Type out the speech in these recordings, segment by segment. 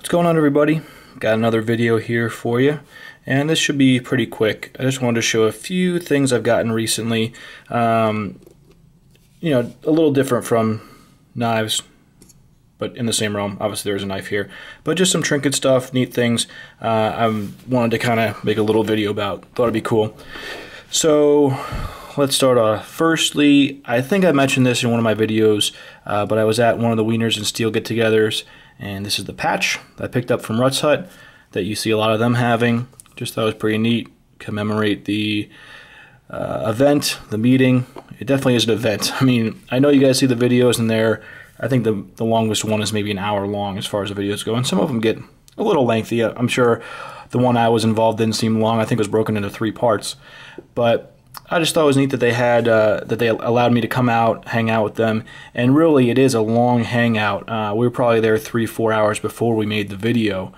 What's going on, everybody? Got another video here for you, and this should be pretty quick. I just wanted to show a few things I've gotten recently. A little different from knives, but in the same realm. Obviously there's a knife here, but just some trinket stuff, neat things I wanted to kind of make a little video about. Thought it'd be cool. So let's start off. Firstly, I think I mentioned this in one of my videos, but I was at one of the Wieners and Steel get-togethers, and this is the patch that I picked up from Ruts Hut that you see a lot of them having. Just thought it was pretty neat. Commemorate the event, the meeting. It definitely is an event. I mean, I know you guys see the videos in there. I think the longest one is maybe an hour long as far as the videos go, and some of them get a little lengthy. I'm sure the one I was involved in seemed long. I think it was broken into 3 parts, but I just thought it was neat that they had that they allowed me to come out, hang out with them, and really it is a long hangout. We were probably there 3-4 hours before we made the video,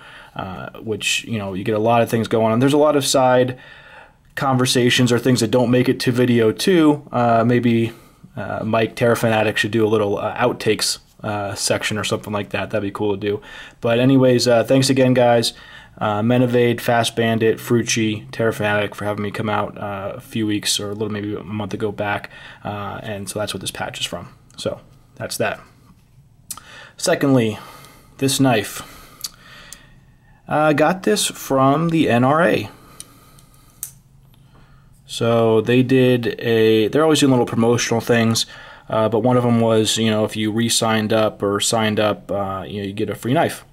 which, you know, you get a lot of things going on. There's a lot of side conversations or things that don't make it to video too. Maybe Mike Terrafanatic should do a little outtakes section or something like that. That'd be cool to do. But anyways, thanks again, guys. Menevade, Fast Bandit, Frucci, Terrafanatic for having me come out a few weeks or maybe a month ago back, and so that's what this patch is from. So that's that. Secondly, this knife. I got this from the NRA. So they're always doing little promotional things, but one of them was, you know, if you re-signed up or signed up, you get a free knife.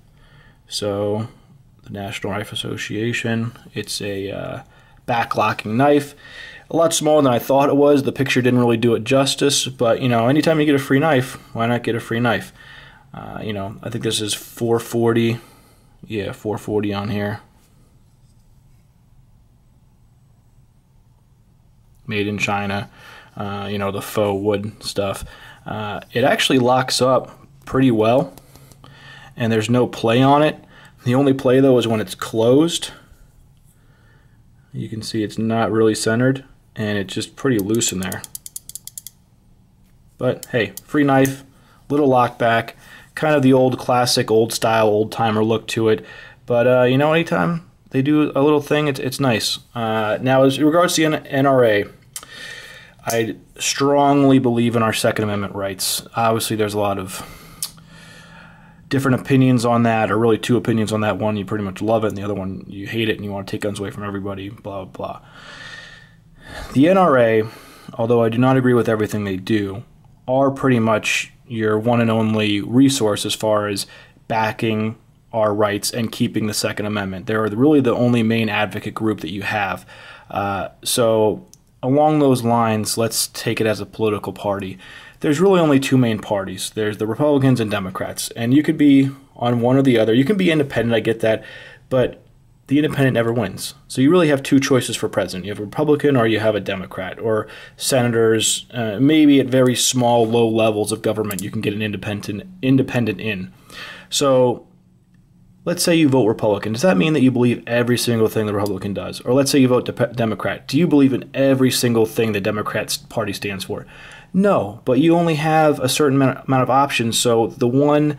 So the National Knife Association, it's a back-locking knife. A lot smaller than I thought it was. The picture didn't really do it justice, but, you know, anytime you get a free knife, why not get a free knife? You know, I think this is $440. Yeah, $440 on here. Made in China, you know, the faux wood stuff. It actually locks up pretty well, and there's no play on it. The only play, though, is when it's closed. You can see it's not really centered, and it's just pretty loose in there. But hey, free knife, little lock back, kind of the old classic, old style, old timer look to it. But you know, anytime they do a little thing, it's nice. Now, as regards to the NRA, I strongly believe in our Second Amendment rights. Obviously, there's a lot of different opinions on that, or really 2 opinions on that. One, you pretty much love it, and the other one, you hate it and you want to take guns away from everybody, blah, blah, blah. The NRA, although I do not agree with everything they do, are pretty much your one and only resource as far as backing our rights and keeping the Second Amendment. They're really the only main advocate group that you have. So along those lines, let's take it as a political party. There's really only 2 main parties. There's the Republicans and Democrats, and you could be on one or the other. You can be independent, I get that, but the independent never wins. So you really have 2 choices for president. You have a Republican or you have a Democrat, or senators. Maybe at very small, low levels of government you can get an independent in. So let's say you vote Republican. Does that mean that you believe every single thing the Republican does? Or let's say you vote Democrat. Do you believe in every single thing the Democrat Party stands for? No, but you only have a certain amount of options, so the one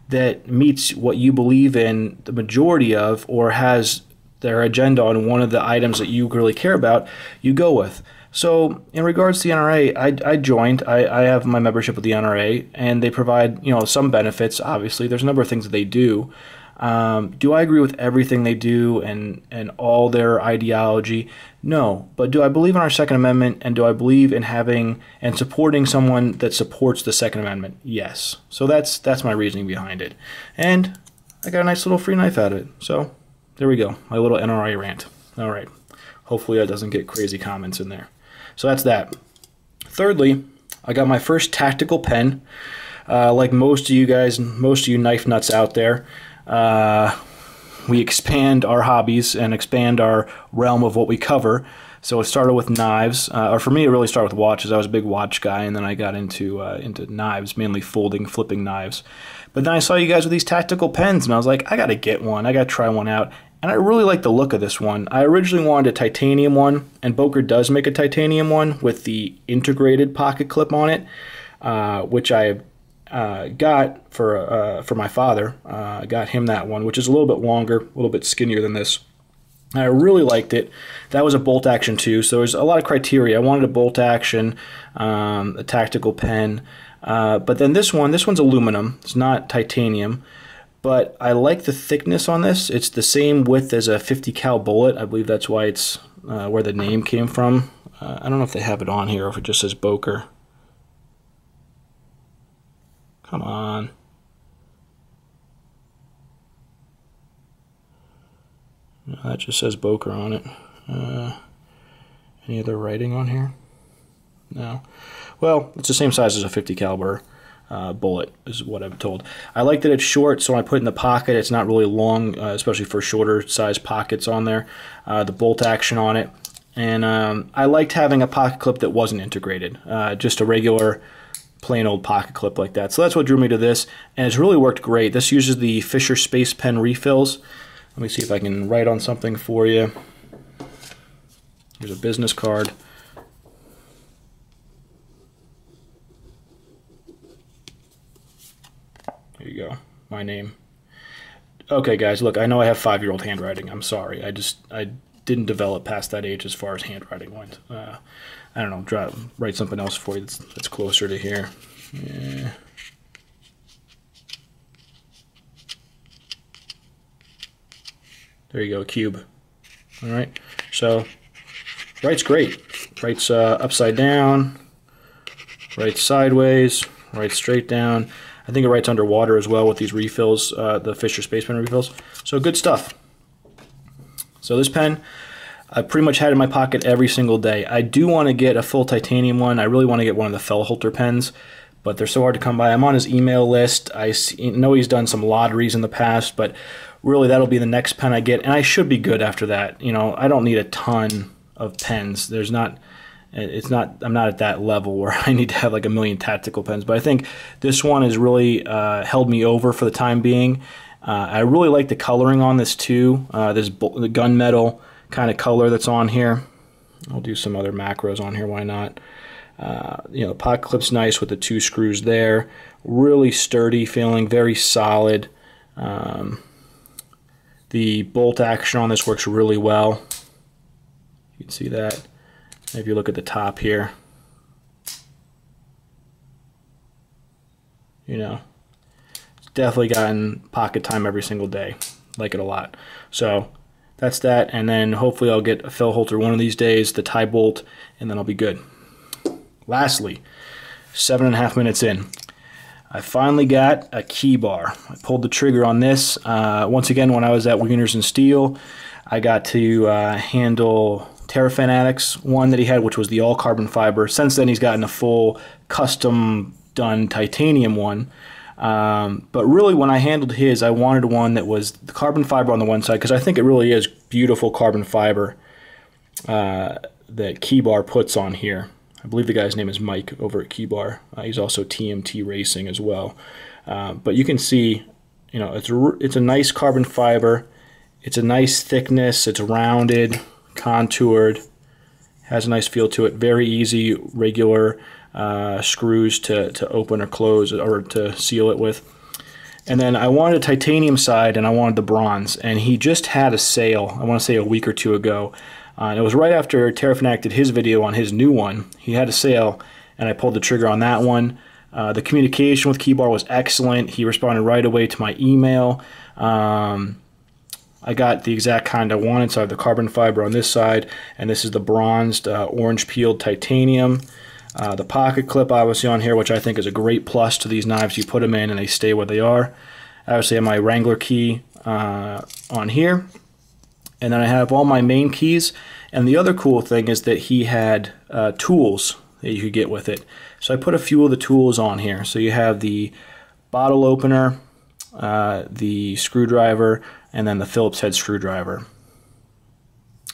that meets what you believe in the majority of, or has their agenda on one of the items that you really care about, you go with. So in regards to the NRA, I joined. I have my membership with the NRA, and they provide, you know, some benefits. Obviously, there's a number of things that they do. Do I agree with everything they do and all their ideology? No. But do I believe in our Second Amendment, and do I believe in having and supporting someone that supports the Second Amendment? Yes. So that's my reasoning behind it. And I got a nice little free knife out of it. So there we go. My little NRA rant. All right. Hopefully that doesn't get crazy comments in there. So that's that. Thirdly, I got my first tactical pen. Like most of you guys, most of you knife nuts out there, we expand our hobbies and expand our realm of what we cover. So it started with knives, or for me it really started with watches. I was a big watch guy, and then I got into knives, mainly folding, flipping knives. But then I saw you guys with these tactical pens, and I was like, I gotta get one. I gotta try one out. And I really like the look of this one. I originally wanted a titanium one, and Boker does make a titanium one with the integrated pocket clip on it, which I got for my father. I got him that one, which is a little bit longer, a little bit skinnier than this. I really liked it. That was a bolt action too, so there's a lot of criteria. I wanted a bolt action, a tactical pen, but then this one's aluminum. It's not titanium, but I like the thickness on this. It's the same width as a 50 cal bullet. I believe that's why it's where the name came from. I don't know if they have it on here or if it just says Boker. Come on. No, that just says Boker on it. Any other writing on here? No. Well, it's the same size as a 50 caliber bullet, is what I'm told. I like that it's short, so when I put it in the pocket, it's not really long, especially for shorter size pockets on there. The bolt action on it. And I liked having a pocket clip that wasn't integrated, just a regular plain old pocket clip like that. So that's what drew me to this, and it's really worked great. This uses the Fisher Space Pen refills. Let me see if I can write on something for you. Here's a business card. There you go, my name. Okay guys, look, I know I have 5-year-old handwriting. I'm sorry, I didn't develop past that age as far as handwriting went. I don't know, write something else for you that's closer to here. Yeah. There you go, cube. All right, so writes great. Writes upside down, writes sideways, writes straight down. I think it writes underwater as well with these refills, the Fisher Space Pen refills. So good stuff. So this pen, I pretty much had in my pocket every single day. I do want to get a full titanium one. I really want to get one of the Fellholter pens, but they're so hard to come by. I'm on his email list. I know he's done some lotteries in the past, but really that'll be the next pen I get, and I should be good after that. You know, I don't need a ton of pens. I'm not at that level where I need to have like a million tactical pens, but I think this one has really held me over for the time being. I really like the coloring on this too. This the gunmetal kind of color that's on here. I'll do some other macros on here, why not? You know, the pocket clip's nice with the 2 screws there. Really sturdy feeling, very solid. The bolt action on this works really well. You can see that. If you look at the top here, you know, it's definitely gotten pocket time every single day. Like it a lot. So that's that, and then hopefully I'll get a Fellholter one of these days, the tie bolt, and then I'll be good. Lastly, 7.5 minutes in, I finally got a KeyBar. I pulled the trigger on this. Once again, when I was at Wieners and Steel, I got to handle Terrafan Addict's one that he had, which was the all carbon fiber. Since then, he's gotten a full custom done titanium one. But really, when I handled his, I wanted one that was the carbon fiber on the one side, because I think it really is beautiful carbon fiber that KeyBar puts on here. I believe the guy's name is Mike over at KeyBar. He's also TMT Racing as well. But you can see, you know, it's a nice carbon fiber. It's a nice thickness. It's rounded, contoured, has a nice feel to it. Very easy, regular screws to open or close or to seal it with. And then I wanted a titanium side and I wanted the bronze. And he just had a sale, I want to say a week or two ago. And it was right after Terrafan did his video on his new one. He had a sale, and I pulled the trigger on that one. The communication with KeyBar was excellent. He responded right away to my email. I got the exact kind I wanted, so I have the carbon fiber on this side, and this is the bronzed orange peeled titanium. The pocket clip obviously on here, which I think is a great plus to these knives. You put them in and they stay where they are. I obviously have my Wrangler key on here. And then I have all my main keys, and the other cool thing is that he had tools that you could get with it. So I put a few of the tools on here. So you have the bottle opener, the screwdriver, and then the Phillips head screwdriver.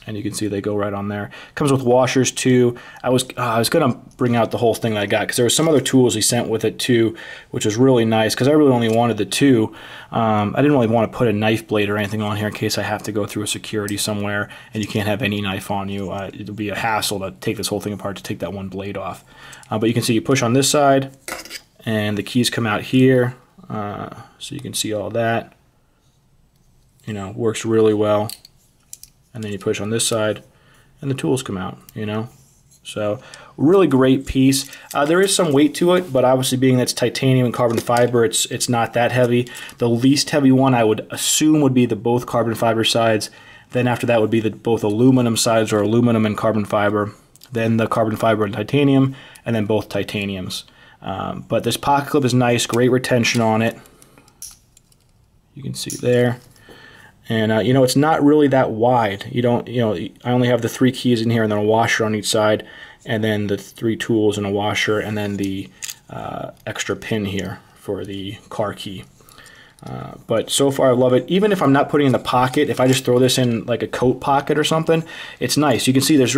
And you can see they go right on there. Comes with washers too. I was gonna bring out the whole thing that I got, because there were some other tools he sent with it too, which was really nice, because I really only wanted the 2. I didn't really want to put a knife blade or anything on here in case I have to go through a security somewhere and you can't have any knife on you. It would be a hassle to take this whole thing apart to take that one blade off. But you can see you push on this side and the keys come out here, so you can see all that. You know, works really well. And then you push on this side, and the tools come out. You know, so really great piece. There is some weight to it, but obviously being that it's titanium and carbon fiber, it's not that heavy. The least heavy one I would assume would be the both carbon fiber sides. Then after that would be the both aluminum sides, or aluminum and carbon fiber. Then the carbon fiber and titanium, and then both titaniums. But this pocket clip is nice, great retention on it. You can see there. And you know, it's not really that wide. You know, I only have the 3 keys in here, and then a washer on each side, and then the 3 tools and a washer, and then the extra pin here for the car key. But so far I love it. Even if I'm not putting it in the pocket, if I just throw this in like a coat pocket or something, it's nice. You can see there's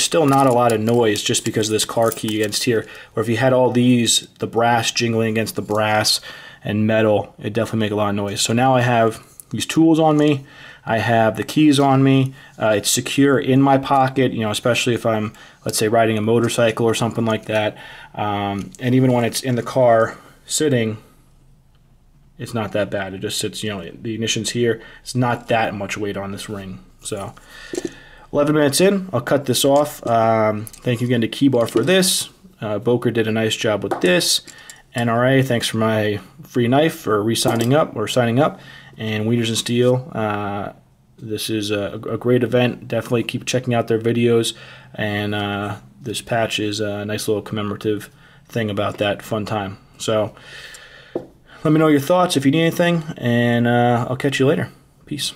still not a lot of noise just because of this car key against here. Or if you had all these, the brass jingling against the brass and metal, it definitely make a lot of noise. So now I have these tools on me. I have the keys on me. It's secure in my pocket, you know, especially if I'm, let's say, riding a motorcycle or something like that. And even when it's in the car sitting, it's not that bad. It just sits, you know, the ignition's here. It's not that much weight on this ring. So 11 minutes in, I'll cut this off. Thank you again to KeyBar for this. Boker did a nice job with this. NRA, thanks for my free knife for signing up. And Wieners and Steel, this is a great event. Definitely keep checking out their videos. And this patch is a nice little commemorative thing about that fun time. So let me know your thoughts if you need anything, and I'll catch you later. Peace.